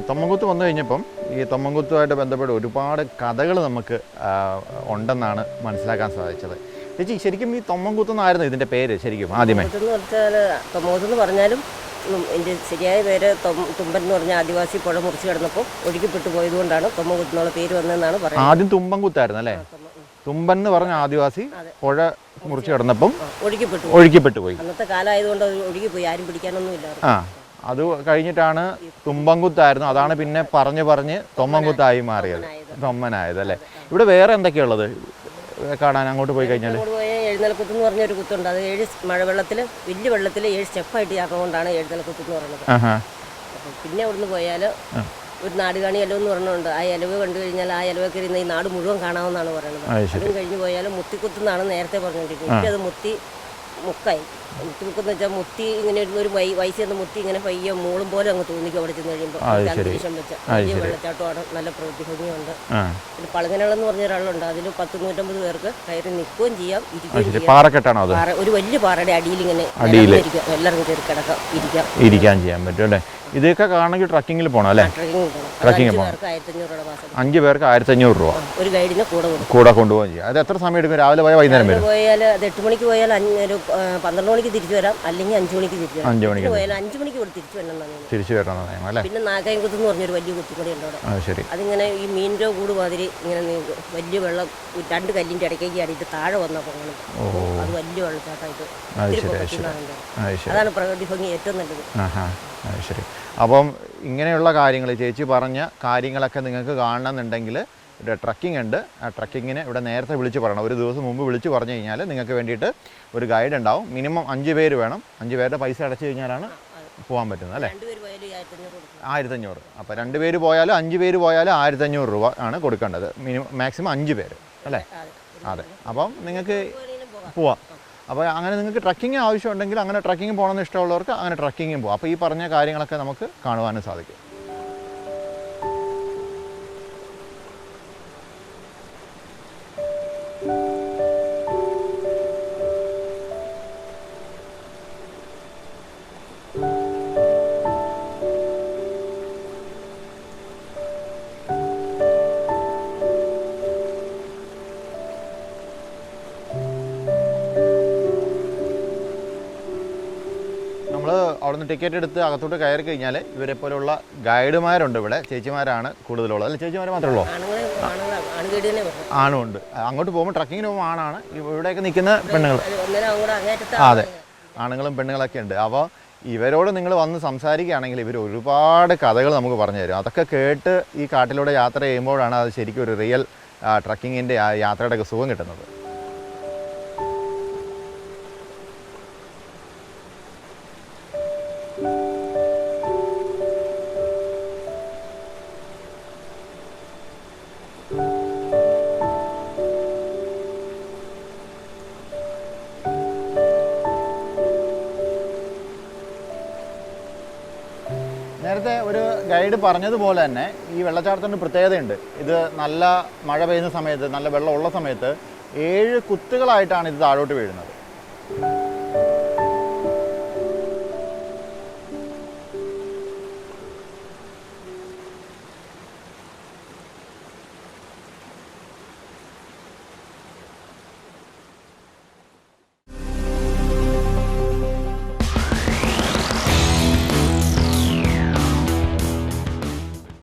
തൊമ്മൻകുത്ത് വന്നു കഴിഞ്ഞപ്പം ഈ തൊമ്മൻകുത്തുമായിട്ട് ബന്ധപ്പെട്ട് ഒരുപാട് കഥകൾ നമുക്ക് ഉണ്ടെന്നാണ് മനസ്സിലാക്കാൻ സാധിച്ചത്. ചേച്ചി ശരിക്കും ഈ തൊമ്മൻകുത്ത് എന്നായിരുന്നു ഇതിൻ്റെ പേര് ശരിക്കും ആദ്യമേ? തൊമ്മൻകുത്ത് എന്ന് പറഞ്ഞാലും എൻ്റെ ശരിയായ പേര് തുമ്പൻ എന്ന് പറഞ്ഞ ആദിവാസി പുഴ മുറിച്ച് കിടന്നപ്പോൾ ഒഴുകിപ്പെട്ടു പോയതുകൊണ്ടാണ് തൊമ്മൻകുത്ത് എന്നുള്ള പേര് വന്നതെന്നാണ് പറയുന്നത്. ആദ്യം തുമ്പൻകുത്തായിരുന്നു അല്ലേ? തുമ്പൻ എന്ന് പറഞ്ഞ ആദിവാസി പുഴ മുറിച്ച് കിടന്നപ്പം ഒഴുകിപ്പെട്ടു പോയി. അന്നത്തെ കാലമായതുകൊണ്ട് അത് ഒഴുകിപ്പോയി, ആരും പിടിക്കാനൊന്നും ഇല്ല. അത് കഴിഞ്ഞിട്ടാണ് തുമ്പൻകുത്തായിരുന്നു. അതാണ് പിന്നെ പറഞ്ഞ് തൊമ്മൻകുത്തായി മാറിയത്, തൊമ്മനായത് അല്ലേ? ഇവിടെ വേറെ എന്തൊക്കെയുള്ളത് കാണാൻ അങ്ങോട്ട് പോയി കഴിഞ്ഞാൽ? എഴുന്നേൽക്കുത്ത് എന്ന് പറഞ്ഞൊരു കുത്തുണ്ട്. അത് 7 മഴവെള്ളത്തിൽ വലിയ വെള്ളത്തിൽ 7 സ്റ്റെപ്പായിട്ട് ചേർന്നുകൊണ്ടാണ് എഴുന്നേൽക്കുത്ത് എന്ന് പറയുന്നത്. പിന്നെ അവിടുന്ന് പോയാൽ ഒരു നാടുകാണി ഇലവ് എന്ന് പറഞ്ഞുകൊണ്ട് ആ ഇലവ് കണ്ടു കഴിഞ്ഞാൽ ആ ഇലവൊക്കെ ഇരുന്ന് ഈ നാട് മുഴുവൻ കാണാമെന്നാണ് പറയുന്നത്. അതും കഴിഞ്ഞ് പോയാൽ മുത്തിക്കുത്തെന്നാണ് നേരത്തെ പറഞ്ഞുകൊണ്ടിരിക്കുന്നത്. എനിക്ക് അത് മുക്കായി. മുത്തിമുക്കെന്ന് വെച്ചാൽ മുത്തി ഇങ്ങനെ ഒരു വയസ്സിൽ നിന്ന് മുത്തി ഇങ്ങനെ പയ്യ മൂളും പോലെ അങ്ങ് തോന്നിക്കും അവിടെ ചെന്ന് കഴിയുമ്പോൾ. അന്തരീക്ഷം വെച്ച വലിയ വെള്ളച്ചാട്ടമാണ്, നല്ല പ്രതിഭംഗിയുണ്ട്. പിന്നെ പളങ്ങനകളെന്ന് പറഞ്ഞ ഒരാളുണ്ട്. അതിൽ 100-150 പേർക്ക് കയറി നിൽക്കുകയും ചെയ്യാം, ഇരിക്കുകയും ചെയ്യാം. ഒരു വലിയ പാറയുടെ അടിയിൽ ഇങ്ങനെ എല്ലാവർക്കും കയറി കിടക്കാം, ഇരിക്കാൻ ചെയ്യാൻ പറ്റും അല്ലേ? ഇതൊക്കെ കാണണമെങ്കിൽ ട്രക്കിങ്ങിൽ പോകണം അല്ലേ? ട്രക്കിങ് പോകണം. 5 പേർക്ക് 1500 രൂപ ഒരു ഗൈഡിനെ കൂടെ കൊണ്ടുപോകുകയും ചെയ്യാം. അത് എത്ര സമയം എടുക്കും? രാവിലെ പോയാൽ വൈകുന്നേരം വരും? പോയാൽ അത് 8 മണിക്ക് പോയാൽ ഒരു 12 മണിക്ക് തിരിച്ചു വരാം, അല്ലെങ്കിൽ 5 മണിക്ക് തിരിച്ചു വരാം. 5 മണിക്ക് ഇവിടെ തിരിച്ചു വരണം അല്ലേ? പിന്നെ നാഗായംകുത്ത് എന്ന് പറഞ്ഞൊരു വലിയ കുത്തിക്കൂടി ഉണ്ട് അവിടെ. അതിങ്ങനെ ഈ മീനിന്റെ കൂട് മാതിരി ഇങ്ങനെ വലിയ വെള്ളം 2 കല്ലിന്റെ ഇടയ്ക്കേക്ക് ആടിയിട്ട് താഴെ വന്നപ്പോൾ അത് വലിയ വെള്ളച്ചാട്ടമായിട്ട് അതാണ് പ്രകൃതി ഭംഗി ഏറ്റവും നല്ലത്. ശരി. അപ്പം ഇങ്ങനെയുള്ള കാര്യങ്ങൾ ചേച്ചി പറഞ്ഞ കാര്യങ്ങളൊക്കെ നിങ്ങൾക്ക് കാണണമെന്നുണ്ടെങ്കിൽ ഇവിടെ ട്രക്കിംഗ് ഉണ്ട്. ആ ട്രക്കിങ്ങിന് ഇവിടെ നേരത്തെ വിളിച്ച് പറയണം. ഒരു ദിവസം മുമ്പ് വിളിച്ച് പറഞ്ഞു കഴിഞ്ഞാൽ നിങ്ങൾക്ക് വേണ്ടിയിട്ട് ഒരു ഗൈഡ് ഉണ്ടാവും. മിനിമം 5 പേര് വേണം. 5 പേരുടെ പൈസ അടച്ചു കഴിഞ്ഞാലാണ് പോകാൻ പറ്റുന്നത് അല്ലേ? 1500. അപ്പോൾ 2 പേര് പോയാലും 5 പേര് പോയാലും 1500 രൂപ ആണ് കൊടുക്കേണ്ടത്. മാക്സിമം 5 പേര് അല്ലേ? അതെ. അപ്പം നിങ്ങൾക്ക് പോവാം. അപ്പോൾ അങ്ങനെ നിങ്ങൾക്ക് ട്രക്കിങ് ആവശ്യമുണ്ടെങ്കിൽ അങ്ങനെ ട്രക്കിങ് പോകണമെന്ന് ഇഷ്ടമുള്ളവർക്ക് അങ്ങനെ ട്രക്കിങ്ങും പോകാം. അപ്പോൾ ഈ പറഞ്ഞ കാര്യങ്ങളൊക്കെ നമുക്ക് കാണുവാനും സാധിക്കും. അവിടുന്ന് ടിക്കറ്റ് എടുത്ത് അകത്തോട്ട് കയറി കഴിഞ്ഞാൽ ഇവരെ പോലുള്ള ഗൈഡുമാരുണ്ട് ഇവിടെ. ചേച്ചിമാരാണ് കൂടുതലുള്ളത് അല്ലേ? ചേച്ചിമാർ മാത്രമേ ഉള്ളൂ? ആണുണ്ട്. അങ്ങോട്ട് പോകുമ്പോൾ ട്രക്കിങ്ങിന് പോകുമ്പോൾ ആണാണ്. ഇവിടെയൊക്കെ നിൽക്കുന്ന പെണ്ണുങ്ങൾ. അതെ, ആണുങ്ങളും പെണ്ണുങ്ങളൊക്കെ ഉണ്ട്. അപ്പോൾ ഇവരോട് നിങ്ങൾ വന്ന് സംസാരിക്കുകയാണെങ്കിൽ ഇവർ ഒരുപാട് കഥകൾ നമുക്ക് പറഞ്ഞു തരും. അതൊക്കെ കേട്ട് ഈ കാട്ടിലൂടെ യാത്ര ചെയ്യുമ്പോഴാണ് അത് ശരിക്കും ഒരു റിയൽ ട്രക്കിങ്ങിൻ്റെ ആ യാത്രയുടെ ഒക്കെ സുഖം കിട്ടുന്നത്. നേരത്തെ ഒരു ഗൈഡ് പറഞ്ഞതുപോലെ തന്നെ ഈ വെള്ളച്ചാട്ടത്തിൻ്റെ പ്രത്യേകതയുണ്ട്. ഇത് നല്ല മഴ പെയ്യുന്ന സമയത്ത്, നല്ല വെള്ളമുള്ള സമയത്ത് 7 കുത്തുകളായിട്ടാണ് ഇത് താഴോട്ട് വീഴുന്നത്.